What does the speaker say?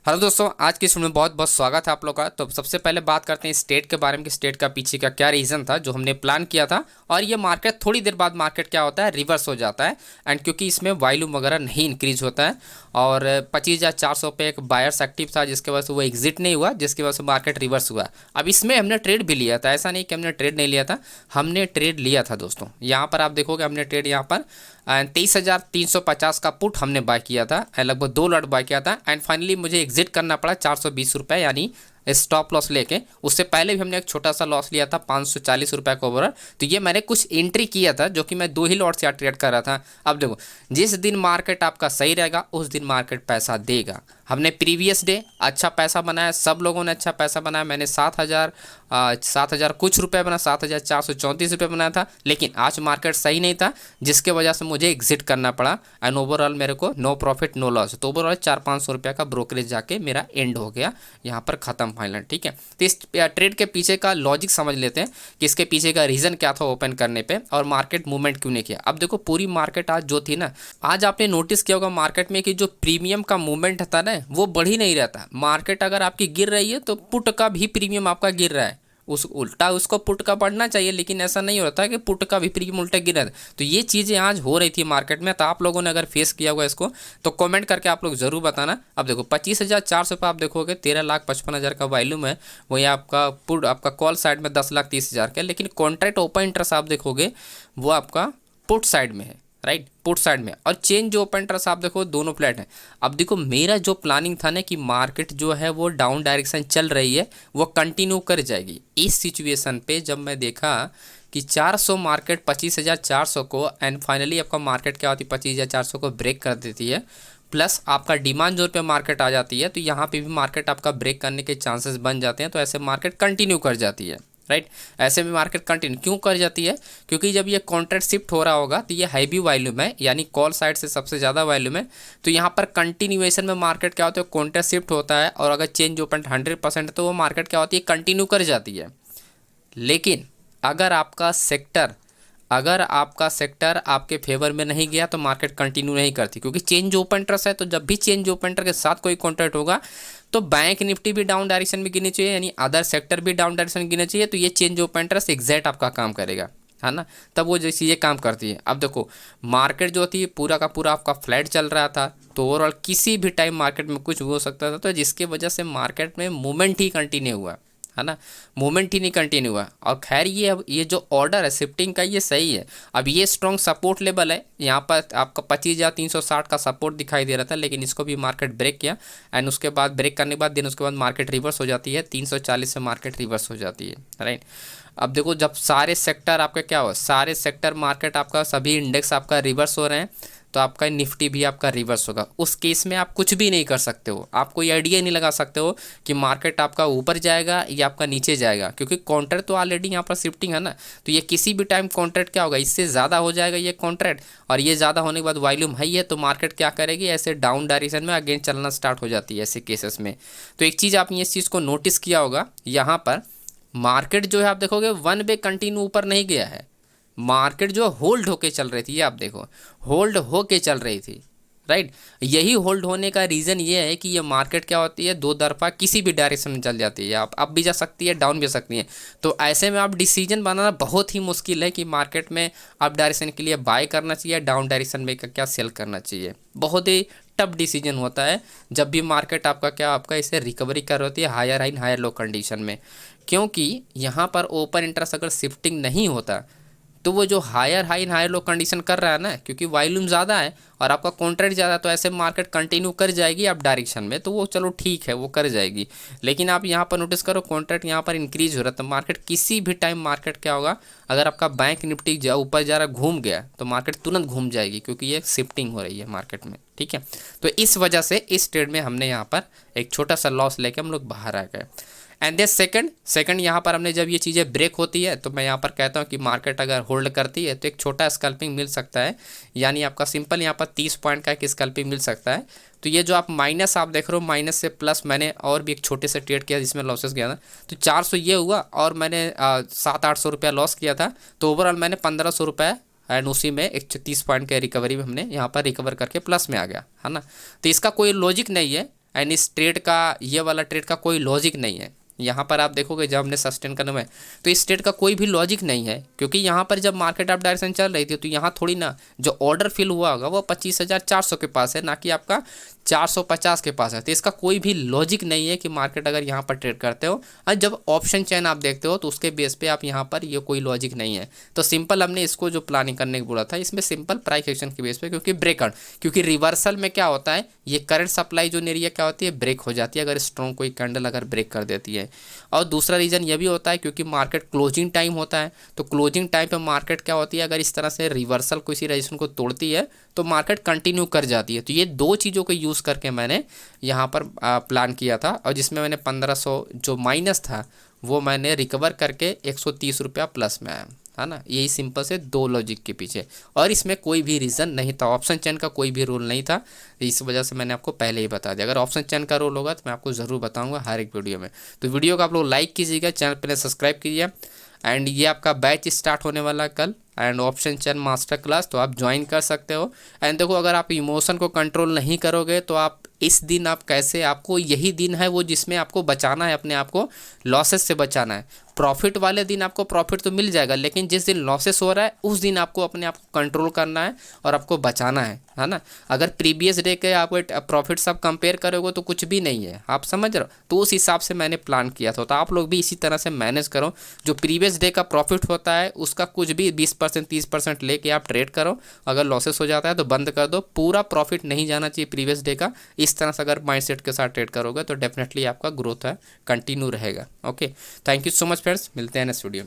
Hello दोस्तों, आज की इस वीडियो में बहुत बहुत स्वागत है आप लोग का। तो सबसे पहले बात करते हैं स्टेट के बारे में कि स्टेट का पीछे का क्या रीज़न था जो हमने प्लान किया था। और ये मार्केट थोड़ी देर बाद मार्केट क्या होता है, रिवर्स हो जाता है। एंड क्योंकि इसमें वॉल्यूम वगैरह नहीं इंक्रीज होता है और 25,400 पे एक बायर्स एक्टिव था जिसके वजह से वो एग्जिट नहीं हुआ, जिसकी वजह से मार्केट रिवर्स हुआ। अब इसमें हमने ट्रेड भी लिया था, ऐसा नहीं कि हमने ट्रेड नहीं लिया था, हमने ट्रेड लिया था दोस्तों। यहाँ पर आप देखोगे हमने ट्रेड यहाँ पर 23,350 का पुट हमने बाय किया था, लगभग 2 लॉट बाय किया था। एंड फाइनली मुझे एग्जिट करना पड़ा 420 रुपये, यानी स्टॉप लॉस लेके। उससे पहले भी हमने एक छोटा सा लॉस लिया था 540 रुपये का ओवरऑल। तो ये मैंने कुछ एंट्री किया था जो कि मैं 2 ही लॉट से ट्रेड कर रहा था। अब देखो, जिस दिन मार्केट आपका सही रहेगा उस दिन मार्केट पैसा देगा। हमने प्रीवियस डे अच्छा पैसा बनाया, सब लोगों ने अच्छा पैसा बनाया। मैंने 7,000 कुछ रुपए बना, 7,434 रुपये बनाया था। लेकिन आज मार्केट सही नहीं था जिसके वजह से मुझे एग्जिट करना पड़ा। एंड ओवरऑल मेरे को नो प्रॉफिट नो लॉस। तो ओवरऑल 400-500 रुपये का ब्रोकरेज जाके मेरा एंड हो गया, यहाँ पर ख़त्म फाइनल। ठीक है, तो इस ट्रेड के पीछे का लॉजिक समझ लेते हैं कि इसके पीछे का रीज़न क्या था ओपन करने पे और मार्केट मूवमेंट क्यों नहीं किया। अब देखो, पूरी मार्केट आज जो थी ना, आज आपने नोटिस किया होगा मार्केट में कि जो प्रीमियम का मूवमेंट था ना वो बढ़ ही नहीं रहता। मार्केट अगर आपकी गिर रही है तो पुट का भी प्रीमियम आपका गिर रहा है, उस उल्टा उसको पुट का बढ़ना चाहिए, लेकिन ऐसा नहीं होता है कि पुट का भी प्रीमियम उल्टा गिरा है। तो ये चीज़ें आज हो रही थी मार्केट में। तो आप लोगों ने अगर फेस किया होगा इसको तो कमेंट करके आप लोग ज़रूर बताना। अब देखो 25,400 पे आप देखोगे 13,55,000 का वॉल्यूम है, वही आपका पुट आपका कॉल साइड में 10,30,000 का। लेकिन कॉन्ट्रैक्ट ओपन इंटरेस्ट आप देखोगे वो आपका पुट साइड में है, राइट, पुट साइड में। और चेंज जो ओपन इंटरेस्ट आप देखो दोनों फ्लैट हैं। अब देखो, मेरा जो प्लानिंग था ना कि मार्केट जो है वो डाउन डायरेक्शन चल रही है, वो कंटिन्यू कर जाएगी। इस सिचुएशन पे जब मैं देखा कि 400 मार्केट 25,400 को, एंड फाइनली आपका मार्केट क्या होती है 25,400 को ब्रेक कर देती है, प्लस आपका डिमांड जोन पे मार्केट आ जाती है, तो यहाँ पे भी मार्केट आपका ब्रेक करने के चांसेस बन जाते हैं। तो ऐसे मार्केट कंटिन्यू कर जाती है, राइट। ऐसे में मार्केट कंटिन्यू क्यों कर जाती है? क्योंकि जब ये कॉन्ट्रैक्ट शिफ्ट हो रहा होगा तो ये हैवी वॉल्यूम है, यानी कॉल साइड से सबसे ज़्यादा वॉल्यूम है। तो यहाँ पर कंटिन्यूएशन में मार्केट क्या होता है, कॉन्ट्रैक्ट शिफ्ट होता है और अगर चेंज ओपन 100% तो वो मार्केट क्या होती है, कंटिन्यू कर जाती है। लेकिन अगर आपका सेक्टर आपके फेवर में नहीं गया तो मार्केट कंटिन्यू नहीं करती, क्योंकि चेंज ओपन इंटरेस्ट है। तो जब भी चेंज ओपन इंटरेस्ट के साथ कोई कॉन्ट्रैक्ट होगा तो बैंक निफ्टी भी डाउन डायरेक्शन में गिननी चाहिए, यानी अदर सेक्टर भी डाउन डायरेक्शन में गिनना चाहिए। तो ये चेंज ओपन इंटरेस्ट एग्जैक्ट आपका काम करेगा, है ना, तब वो जो चीज़ें काम करती है। अब देखो, मार्केट जो थी पूरा का पूरा आपका फ्लैट चल रहा था, तो ओवरऑल किसी भी टाइम मार्केट में कुछ हो सकता था, तो जिसके वजह से मार्केट में मूवमेंट ही कंटिन्यू हुआ, है ना, मूवमेंट ही नहीं कंटिन्यू हुआ। और खैर ये अब ये जो ऑर्डर है शिफ्टिंग का ये सही है। अब ये स्ट्रॉन्ग सपोर्ट लेवल है, यहाँ पर आपका 25,360 का सपोर्ट दिखाई दे रहा था, लेकिन इसको भी मार्केट ब्रेक किया। एंड उसके बाद ब्रेक करने के बाद दिन उसके बाद मार्केट रिवर्स हो जाती है, 340 से मार्केट रिवर्स हो जाती है, राइट। अब देखो, जब सारे सेक्टर आपका क्या हो, सारे सेक्टर मार्केट आपका सभी इंडेक्स आपका रिवर्स हो रहे हैं, तो आपका निफ्टी भी आपका रिवर्स होगा। उस केस में आप कुछ भी नहीं कर सकते हो, आप कोई आइडिया नहीं लगा सकते हो कि मार्केट आपका ऊपर जाएगा या आपका नीचे जाएगा, क्योंकि कॉन्ट्रैक्ट तो ऑलरेडी यहाँ पर शिफ्टिंग है ना। तो ये किसी भी टाइम कॉन्ट्रैक्ट क्या होगा, इससे ज़्यादा हो जाएगा ये कॉन्ट्रैक्ट, और ये ज़्यादा होने के बाद वॉल्यूम हाई है तो मार्केट क्या करेगी, ऐसे डाउन डायरेक्शन में अगेन चलना स्टार्ट हो जाती है ऐसे केसेस में। तो एक चीज़ आपने इस चीज़ को नोटिस किया होगा, यहाँ पर मार्केट जो है आप देखोगे वन वे कंटिन्यू ऊपर नहीं गया है, मार्केट जो होल्ड होके चल रही थी, ये आप देखो होल्ड होके चल रही थी, राइट। यही होल्ड होने का रीज़न ये है कि ये मार्केट क्या होती है, दो तरफा किसी भी डायरेक्शन में चल जाती है, आप अप भी जा सकती है डाउन भी जा सकती है। तो ऐसे में आप डिसीजन बनाना बहुत ही मुश्किल है कि मार्केट में अप डायरेक्शन के लिए बाय करना चाहिए, डाउन डायरेक्शन में क्या सेल करना चाहिए। बहुत ही टफ डिसीजन होता है जब भी मार्केट आपका क्या आपका इसे रिकवरी कर होती है higher high higher low condition में, क्योंकि यहाँ पर ओपन इंटरेस्ट अगर शिफ्टिंग नहीं होता तो वो जो higher high higher low condition कर रहा है ना, क्योंकि वॉल्यूम ज़्यादा है और आपका कॉन्ट्रैक्ट ज़्यादा है, तो ऐसे मार्केट कंटिन्यू कर जाएगी अप डायरेक्शन में, तो वो चलो ठीक है वो कर जाएगी। लेकिन आप यहाँ पर नोटिस करो कॉन्ट्रैक्ट यहाँ पर इंक्रीज हो रहा है, तो मार्केट किसी भी टाइम मार्केट क्या होगा, अगर आपका बैंक निफ्टी ऊपर जा रहा घूम गया तो मार्केट तुरंत घूम जाएगी, क्योंकि ये शिफ्टिंग हो रही है मार्केट में, ठीक है। तो इस वजह से इस ट्रेड में हमने यहाँ पर एक छोटा सा लॉस लेके हम लोग बाहर आ गए। एंड दिस सेकंड यहाँ पर हमने जब ये चीज़ें ब्रेक होती है तो मैं यहाँ पर कहता हूँ कि मार्केट अगर होल्ड करती है तो एक छोटा स्कल्पिंग मिल सकता है, यानी आपका सिंपल यहाँ पर 30 पॉइंट का एक स्कल्पिंग मिल सकता है। तो ये जो आप माइनस आप देख रहे हो, माइनस से प्लस मैंने और भी एक छोटे से ट्रेड किया जिसमें लॉसेस गया था, तो 400 ये हुआ और मैंने 700-800 रुपया लॉस किया था, तो ओवरऑल मैंने 1,500 रुपये एंड उसी में एक 30 पॉइंट के रिकवरी में हमने यहाँ पर रिकवर करके प्लस में आ गया, है ना। तो इसका कोई लॉजिक नहीं है। एंड इस ट्रेड का, ये वाला ट्रेड का कोई लॉजिक नहीं है। यहाँ पर आप देखोगे जब हमने सस्टेन करना है तो इस ट्रेड का कोई भी लॉजिक नहीं है, क्योंकि यहाँ पर जब मार्केट अप डायरेक्शन चल रही थी तो यहाँ थोड़ी ना जो ऑर्डर फिल हुआ होगा वो 25,400 के पास है, ना कि आपका 450 के पास है। तो इसका कोई भी लॉजिक नहीं है कि मार्केट अगर यहाँ पर ट्रेड करते हो और जब ऑप्शन चेन आप देखते हो तो उसके बेस पे आप यहाँ पर ये कोई लॉजिक नहीं है। तो सिंपल हमने इसको जो प्लानिंग करने को बोला था इसमें सिंपल प्राइस एक्शन के बेस पे, क्योंकि ब्रेकआउट, क्योंकि रिवर्सल में क्या होता है ये करंट सप्लाई जो एरिया क्या होती है ब्रेक हो जाती है अगर स्ट्रॉन्ग कोई कैंडल अगर ब्रेक कर देती है। और दूसरा रीज़न ये भी होता है क्योंकि मार्केट क्लोजिंग टाइम होता है, तो क्लोजिंग टाइम पे मार्केट क्या होती है अगर इस तरह से रिवर्सल किसी रजिस्ट्रेशन को तोड़ती है तो मार्केट कंटिन्यू कर जाती है। तो ये दो चीज़ों को यूज़ करके मैंने यहाँ पर प्लान किया था, और जिसमें मैंने 1500 जो माइनस था वो मैंने रिकवर करके 130 रुपया प्लस में आया, है ना। यही सिंपल से दो लॉजिक के पीछे, और इसमें कोई भी रीज़न नहीं था, ऑप्शन चेन का कोई भी रूल नहीं था, इस वजह से मैंने आपको पहले ही बता दिया। अगर ऑप्शन चेन का रूल होगा तो मैं आपको ज़रूर बताऊंगा हर एक वीडियो में। तो वीडियो को आप लोग लाइक कीजिएगा, चैनल पर सब्सक्राइब कीजिए। एंड ये आपका बैच स्टार्ट होने वाला है कल, and option chain master class, तो आप ज्वाइन कर सकते हो। एंड देखो अगर आप इमोशन को कंट्रोल नहीं करोगे तो आप इस दिन आप कैसे, आपको यही दिन है वो जिसमें आपको बचाना है, अपने आप को लॉसेस से बचाना है। प्रॉफिट वाले दिन आपको प्रॉफिट तो मिल जाएगा, लेकिन जिस दिन लॉसेस हो रहा है उस दिन आपको अपने आप को कंट्रोल करना है और आपको बचाना है ना। अगर प्रीवियस डे के आप प्रॉफिट सब कंपेयर करोगे तो कुछ भी नहीं है, आप समझ रहे हो। तो उस हिसाब से मैंने प्लान किया था, तो आप लोग भी इसी तरह से मैनेज करो। जो प्रीवियस डे का प्रॉफिट होता है उसका कुछ भी 20% 30% लेके आप ट्रेड करो, अगर लॉसेस हो जाता है तो बंद कर दो, पूरा प्रॉफिट नहीं जाना चाहिए प्रीवियस डे का। इस तरह से अगर माइंडसेट के साथ ट्रेड करोगे तो डेफिनेटली आपका ग्रोथ है कंटिन्यू रहेगा। Okay, thank you so much friends, मिलते हैं नेक्स्ट वीडियो में।